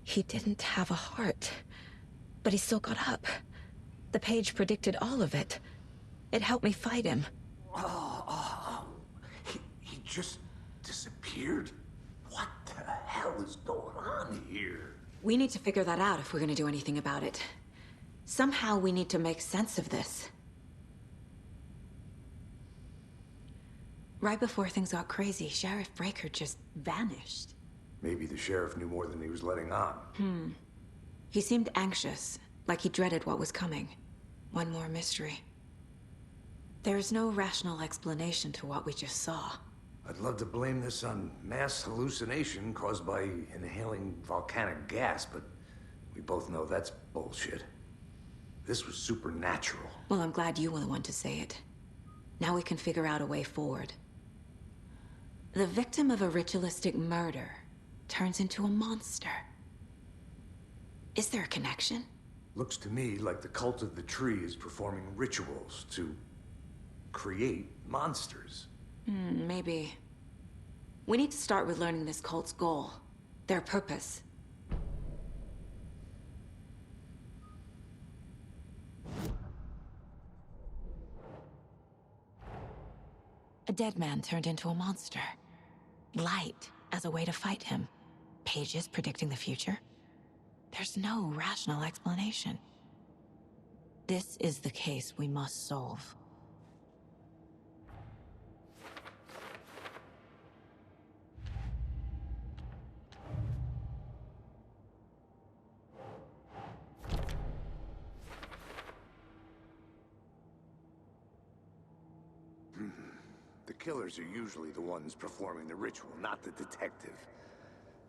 He didn't have a heart, but he still got up. The page predicted all of it. It helped me fight him. He just disappeared? What the hell is going on here? We need to figure that out if we're gonna do anything about it. Somehow we need to make sense of this. Right before things got crazy, Sheriff Breaker just vanished. Maybe the sheriff knew more than he was letting on. He seemed anxious, like he dreaded what was coming. One more mystery. There's no rational explanation to what we just saw. I'd love to blame this on mass hallucination caused by inhaling volcanic gas, but we both know that's bullshit. This was supernatural. Well, I'm glad you were the one to say it. Now we can figure out a way forward. The victim of a ritualistic murder turns into a monster. Is there a connection? Looks to me like the cult of the tree is performing rituals to create monsters. Maybe. We need to start with learning this cult's goal, their purpose. A dead man turned into a monster. Light as a way to fight him. Pages predicting the future. There's no rational explanation. This is the case we must solve. The killers are usually the ones performing the ritual, not the detective.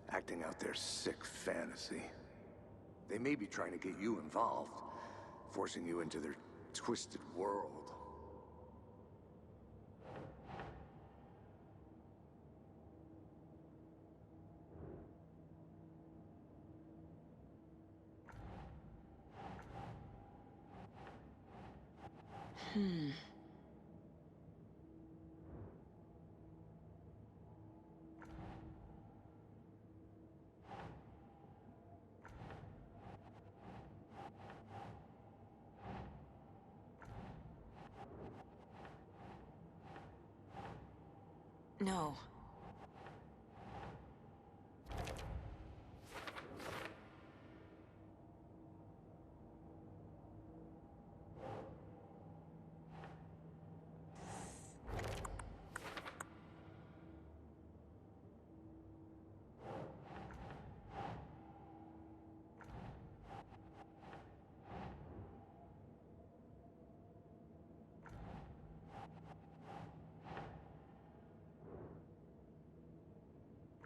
Acting out their sick fantasy. They may be trying to get you involved, forcing you into their twisted world. No.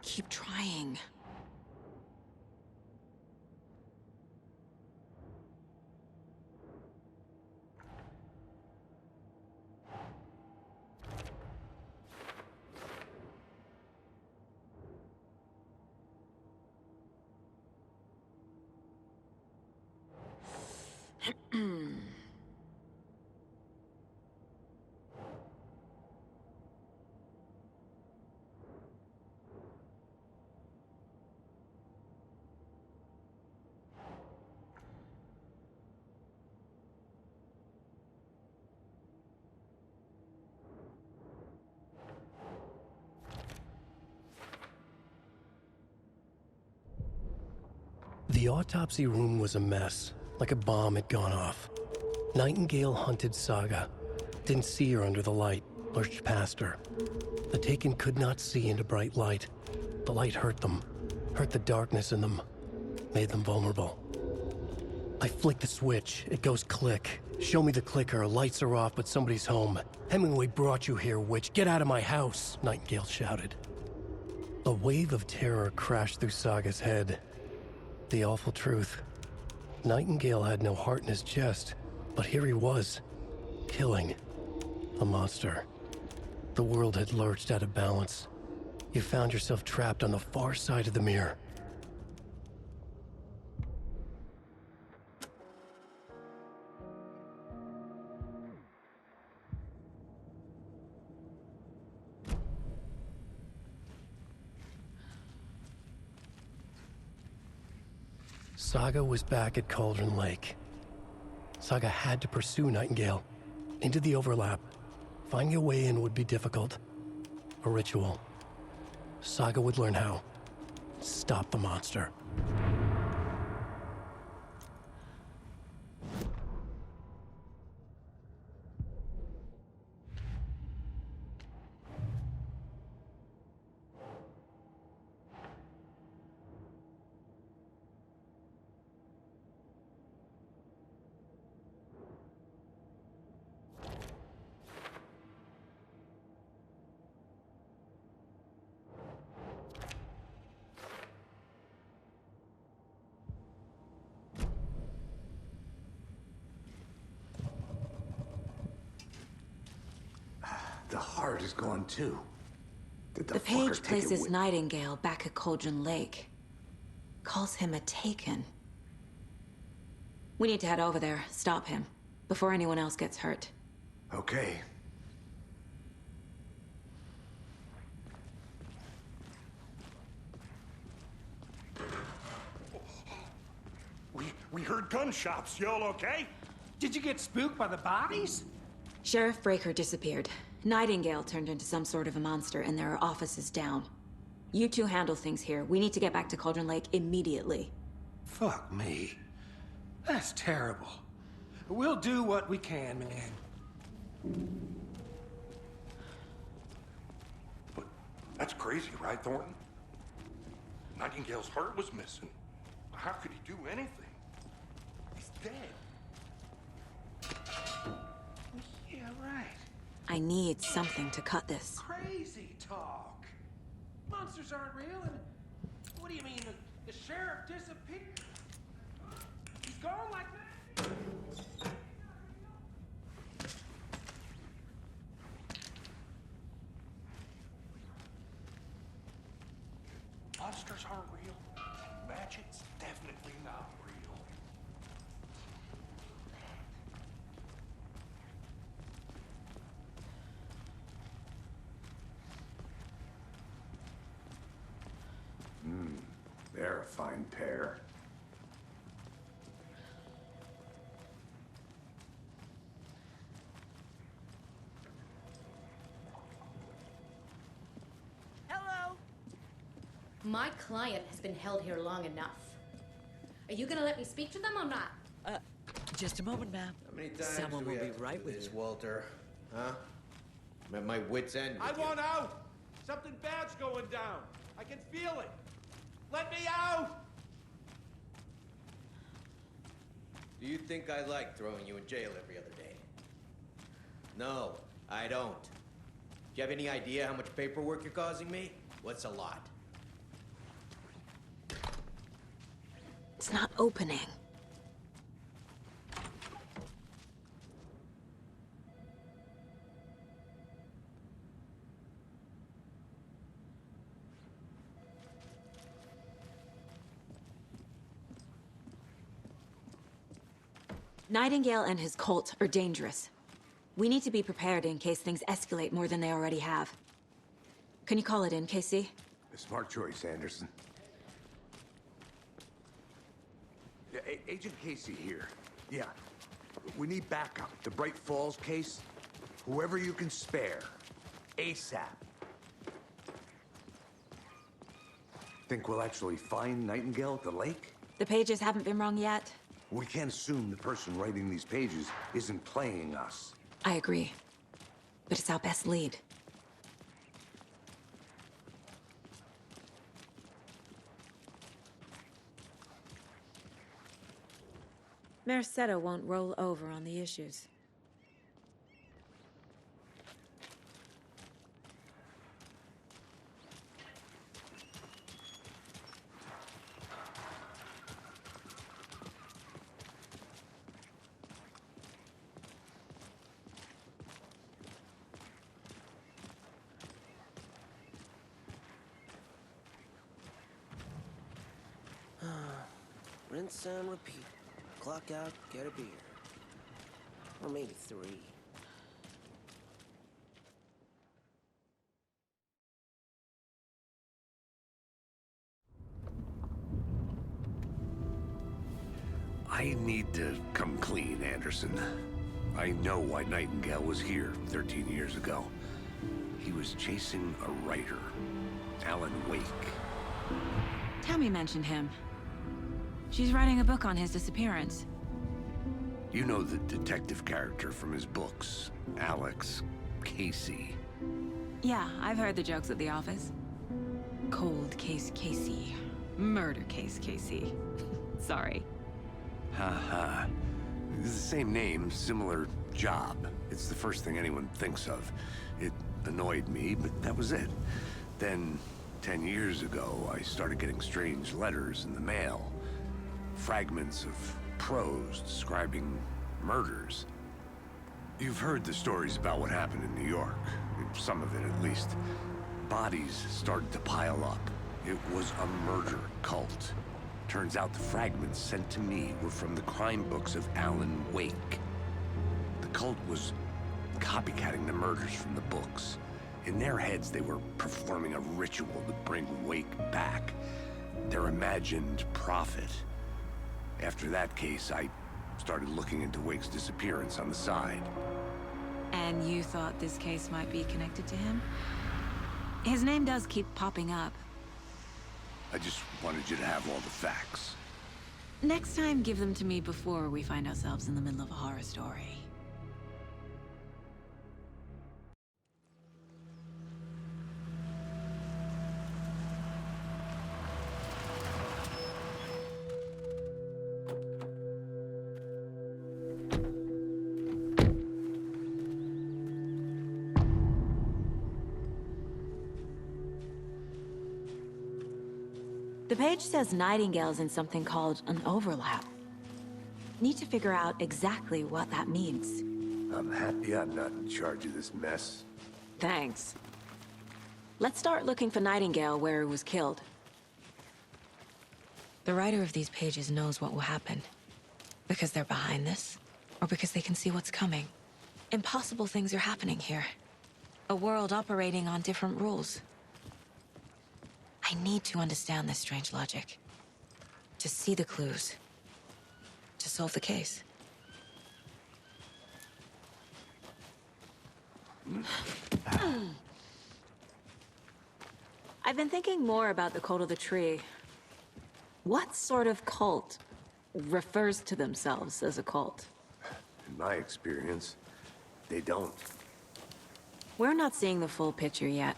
Keep trying. The autopsy room was a mess, like a bomb had gone off. Nightingale hunted Saga. Didn't see her under the light, lurched past her. The Taken could not see into bright light. The light hurt them, hurt the darkness in them, made them vulnerable. I flick the switch, it goes click. Show me the clicker, lights are off but somebody's home. Hemingway brought you here, witch, get out of my house, Nightingale shouted. A wave of terror crashed through Saga's head. The awful truth. Nightingale had no heart in his chest, but here he was, killing a monster. The world had lurched out of balance. You found yourself trapped on the far side of the mirror. Saga was back at Cauldron Lake. Saga had to pursue Nightingale into the overlap. Finding a way in would be difficult. A ritual. Saga would learn how. Stop the monster. The heart is gone too. Did The fucker page take it places with- Nightingale back at Cauldron Lake. Calls him a Taken. We need to head over there, stop him, before anyone else gets hurt. Okay. We heard gunshots. Y'all okay? Did you get spooked by the bodies? Sheriff Breaker disappeared. Nightingale turned into some sort of a monster, and there are offices down. You two handle things here. We need to get back to Cauldron Lake immediately. Fuck me. That's terrible. We'll do what we can, man. But that's crazy, right, Thornton? Nightingale's heart was missing. How could he do anything? He's dead. Yeah, right. I need something to cut this. Crazy talk. Monsters aren't real, and what do you mean? The sheriff disappeared? He's gone like that? Monsters aren't real. Magic's definitely not real. They're a fine pair. Hello. My client has been held here long enough. Are you gonna let me speak to them or not? Just a moment, ma'am. How many times Someone do we will be have to right do with this, you. Walter? Huh? I'm at my wit's end with I you. want out! Something bad's going down. I can feel it. Let me out! Do you think I like throwing you in jail every other day? No, I don't. Do you have any idea how much paperwork you're causing me? What's a lot? It's not opening. Nightingale and his cult are dangerous. We need to be prepared in case things escalate more than they already have. Can you call it in, KC? A smart choice, Anderson. Yeah, Agent Casey here. Yeah. We need backup. The Bright Falls case. Whoever you can spare. ASAP. Think we'll actually find Nightingale at the lake? The pages haven't been rung yet. We can't assume the person writing these pages isn't playing us. I agree. But it's our best lead. Mercado won't roll over on the issues. Rinse and repeat. Clock out, get a beer. Or maybe 3. I need to come clean, Anderson. I know why Nightingale was here 13 years ago. He was chasing a writer, Alan Wake. Tammy mentioned him. She's writing a book on his disappearance. You know the detective character from his books, Alex Casey. Yeah, I've heard the jokes at the office. Cold case Casey. Murder case Casey. Sorry. Haha. It's the same name, similar job. It's the first thing anyone thinks of. It annoyed me, but that was it. Then, 10 years ago, I started getting strange letters in the mail. Fragments of prose describing murders. You've heard the stories about what happened in New York. Some of it, at least. Bodies started to pile up. It was a murder cult. Turns out the fragments sent to me were from the crime books of Alan Wake. The cult was copycatting the murders from the books. In their heads, they were performing a ritual to bring Wake back. Their imagined prophet. After that case, I started looking into Wake's disappearance on the side. And you thought this case might be connected to him? His name does keep popping up. I just wanted you to have all the facts. Next time, give them to me before we find ourselves in the middle of a horror story. The page says Nightingale's in something called an overlap. Need to figure out exactly what that means. I'm happy I'm not in charge of this mess. Thanks. Let's start looking for Nightingale where he was killed. The writer of these pages knows what will happen. Because they're behind this, or because they can see what's coming. Impossible things are happening here. A world operating on different rules. I need to understand this strange logic. To see the clues. To solve the case. I've been thinking more about the cult of the tree. What sort of cult refers to themselves as a cult? In my experience, they don't. We're not seeing the full picture yet.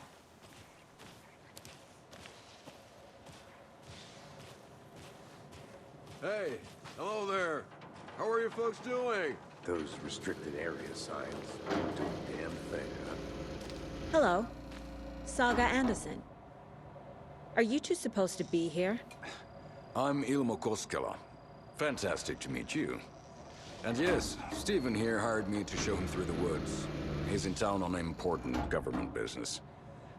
Hey, hello there. How are you folks doing? Those restricted area signs don't do a damn thing, huh? Hello. Saga Anderson. Are you two supposed to be here? I'm Ilmo Koskela. Fantastic to meet you. And yes, Stephen here hired me to show him through the woods. He's in town on important government business.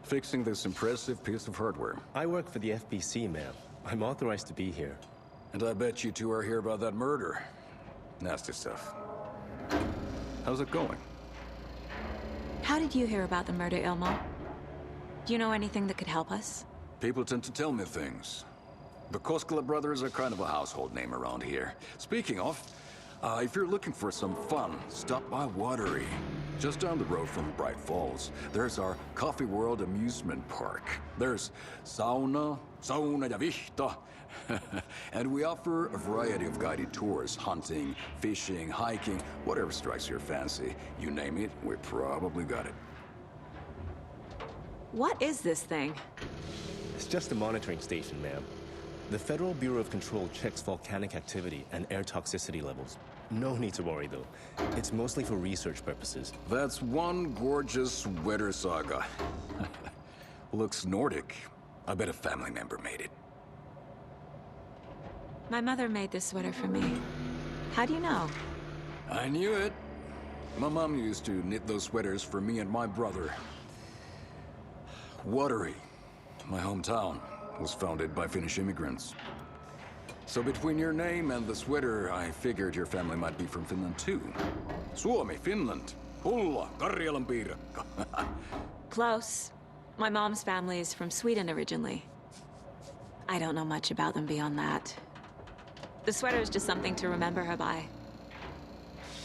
Fixing this impressive piece of hardware. I work for the FBC, ma'am. I'm authorized to be here. And I bet you two are here about that murder. Nasty stuff. How's it going? How did you hear about the murder, Ilmo? Do you know anything that could help us? People tend to tell me things. The Koskela brothers are kind of a household name around here. Speaking of, if you're looking for some fun, stop by Watery. Just down the road from Bright Falls, there's our Coffee World amusement park. There's sauna ja vihta. And we offer a variety of guided tours, hunting, fishing, hiking, whatever strikes your fancy. You name it, we probably got it. What is this thing? It's just a monitoring station, ma'am. The Federal Bureau of Control checks volcanic activity and air toxicity levels. No need to worry, though. It's mostly for research purposes. That's one gorgeous sweater, Saga. Looks Nordic. I bet a family member made it. My mother made this sweater for me. How do you know? I knew it. My mom used to knit those sweaters for me and my brother. Watery, my hometown, was founded by Finnish immigrants. So between your name and the sweater, I figured your family might be from Finland too. Suomi, Finland. Pulla, Karjalan piirakka. Close. My mom's family is from Sweden originally. I don't know much about them beyond that. The sweater is just something to remember her by.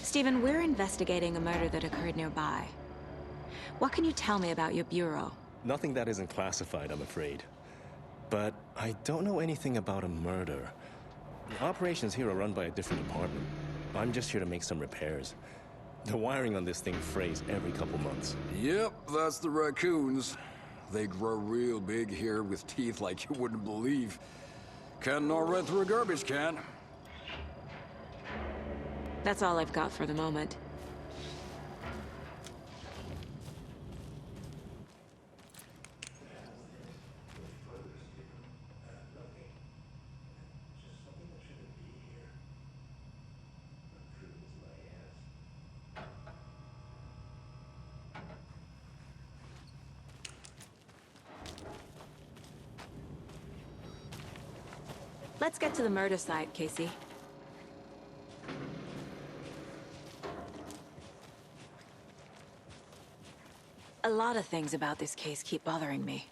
Stephen, we're investigating a murder that occurred nearby. What can you tell me about your bureau? Nothing that isn't classified, I'm afraid. But I don't know anything about a murder. Operations here are run by a different department. I'm just here to make some repairs. The wiring on this thing frays every couple months. Yep, that's the raccoons. They grow real big here with teeth like you wouldn't believe. Can gnaw right through a garbage can. That's all I've got for the moment. Let's get to the murder site, Casey. A lot of things about this case keep bothering me.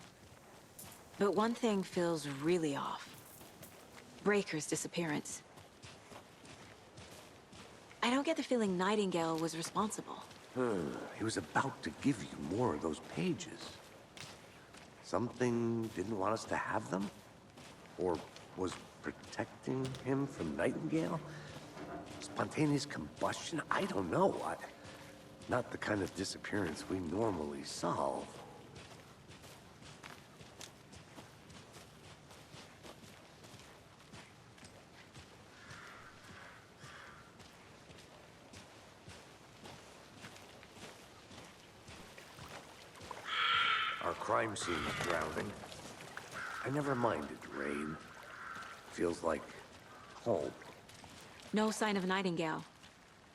But one thing feels really off. Breaker's disappearance. I don't get the feeling Nightingale was responsible. He was about to give you more of those pages. Something didn't want us to have them? Or was protecting him from Nightingale? Spontaneous combustion? I don't know. Not the kind of disappearance we normally solve. Our crime scene is drowning. I never minded rain. Feels like home. No sign of Nightingale.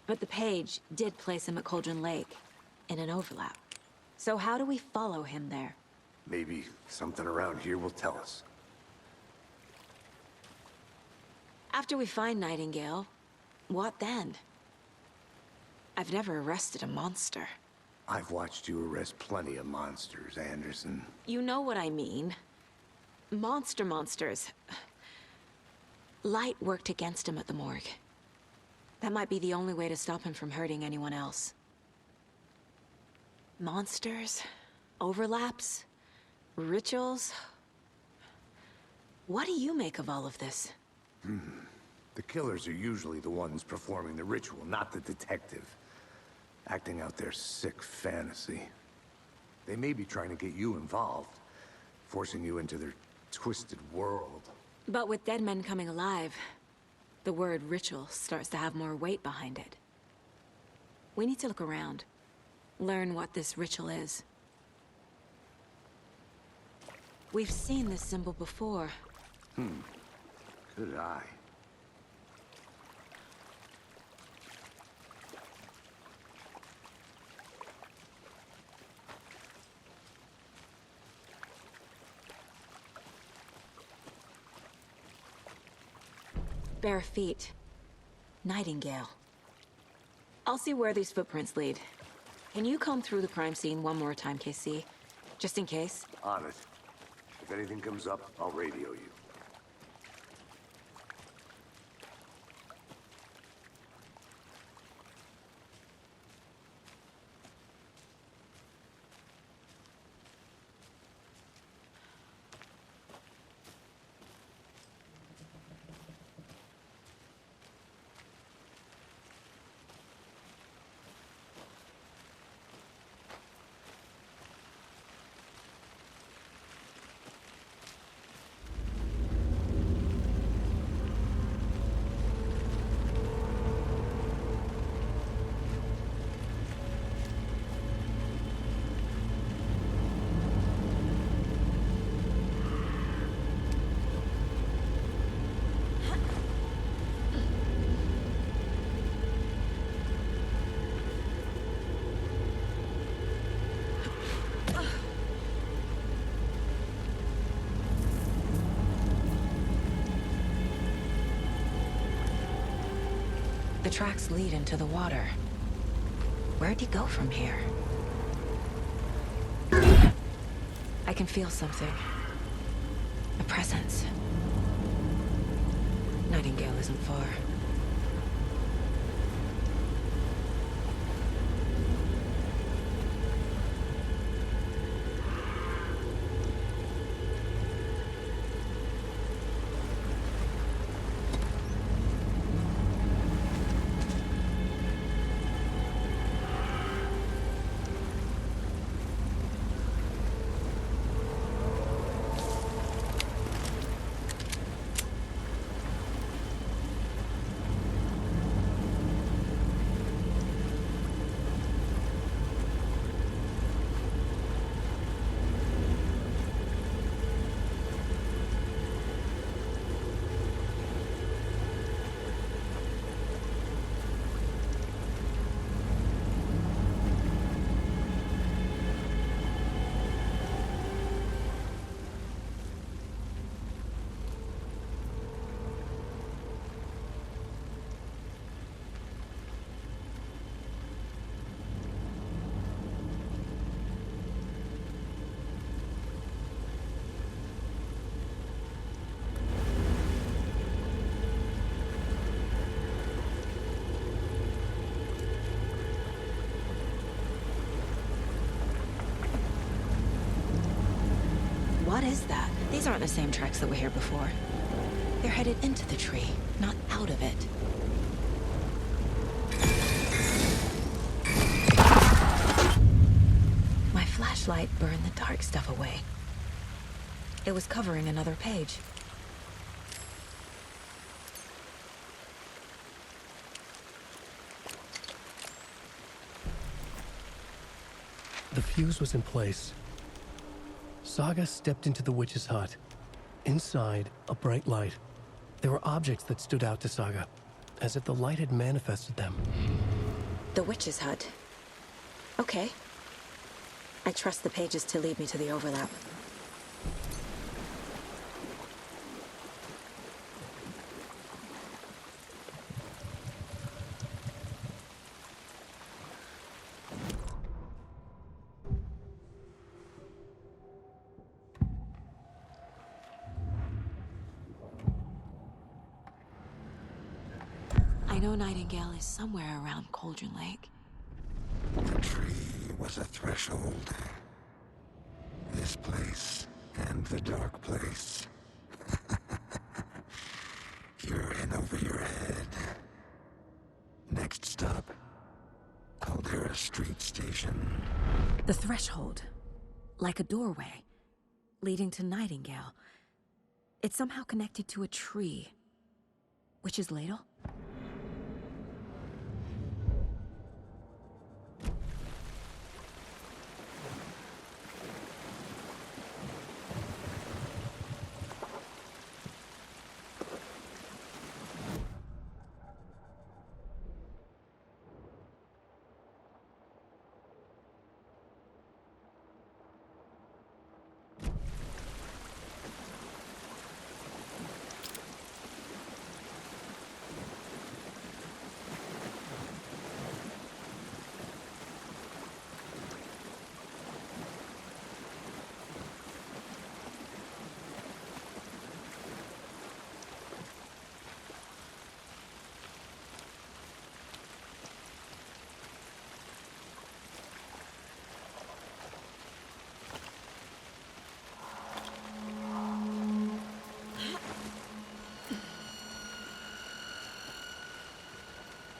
But the page did place him at Cauldron Lake, in an overlap. So how do we follow him there? Maybe something around here will tell us. After we find Nightingale, what then? I've never arrested a monster. I've watched you arrest plenty of monsters, Anderson. You know what I mean. Monsters. Light worked against him at the morgue. That might be the only way to stop him from hurting anyone else. Monsters? Overlaps? Rituals? What do you make of all of this? The killers are usually the ones performing the ritual, not the detective. Acting out their sick fantasy. They may be trying to get you involved, forcing you into their twisted world. But with dead men coming alive, the word ritual starts to have more weight behind it. We need to look around, learn what this ritual is. We've seen this symbol before. Good eye. Bare feet. Nightingale. I'll see where these footprints lead. Can you comb through the crime scene one more time, KC? Just in case? On it. If anything comes up, I'll radio you. The tracks lead into the water. Where'd he go from here? I can feel something. A presence. Nightingale is isn't far. What is that? These aren't the same tracks that were here before. They're headed into the tree, not out of it. My flashlight burned the dark stuff away. It was covering another page. The fuse was in place. Saga stepped into the witch's hut. Inside, a bright light. There were objects that stood out to Saga, as if the light had manifested them. The witch's hut. Okay. I trust the pages to lead me to the overlap. I know Nightingale is somewhere around Cauldron Lake. The tree was a threshold. This place and the dark place. You're in over your head. Next stop, Caldera Street Station. The threshold. Like a doorway. Leading to Nightingale. It's somehow connected to a tree. Witch's Ladle?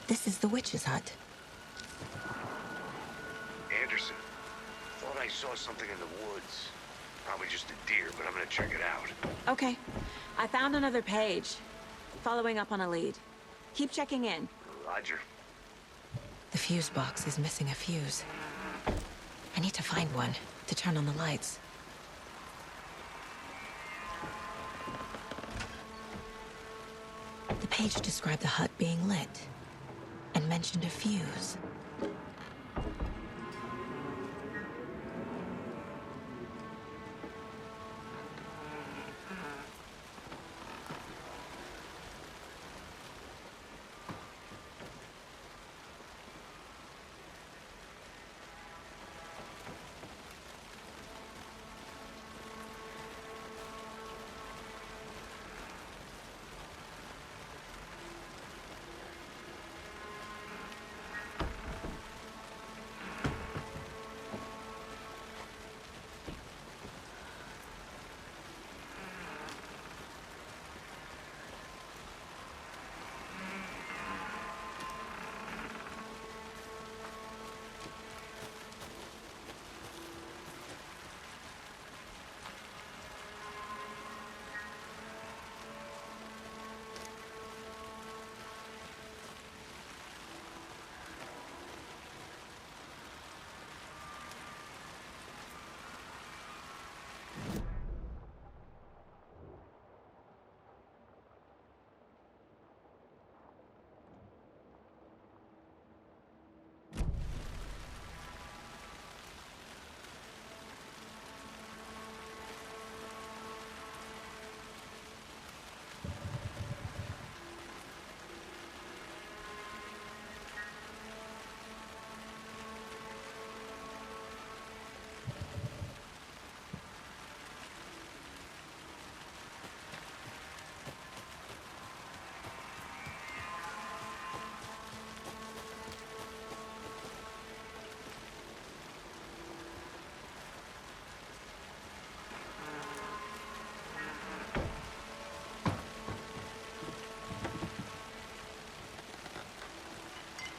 This is the witch's hut. Anderson, thought I saw something in the woods. Probably just a deer, but I'm gonna check it out. Okay. I found another page. Following up on a lead. Keep checking in. Roger. The fuse box is missing a fuse. I need to find one to turn on the lights. The page described the hut being lit and mentioned a fuse.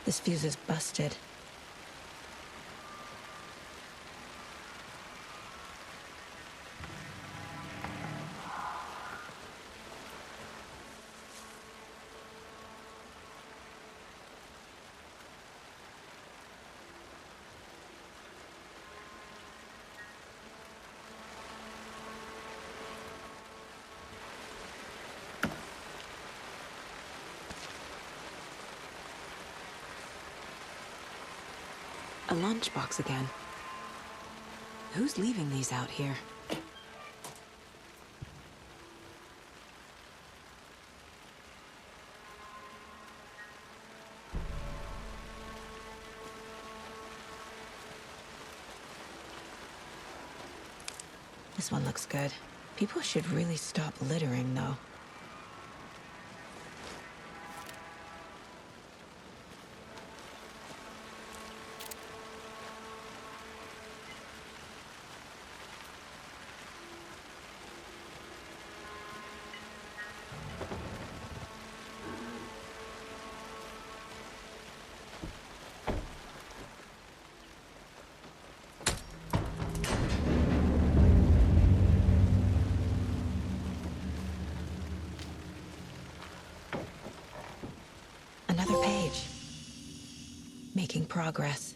This fuse is busted. A lunchbox again. Who's leaving these out here? This one looks good. People should really stop littering, though. Another page. Making progress.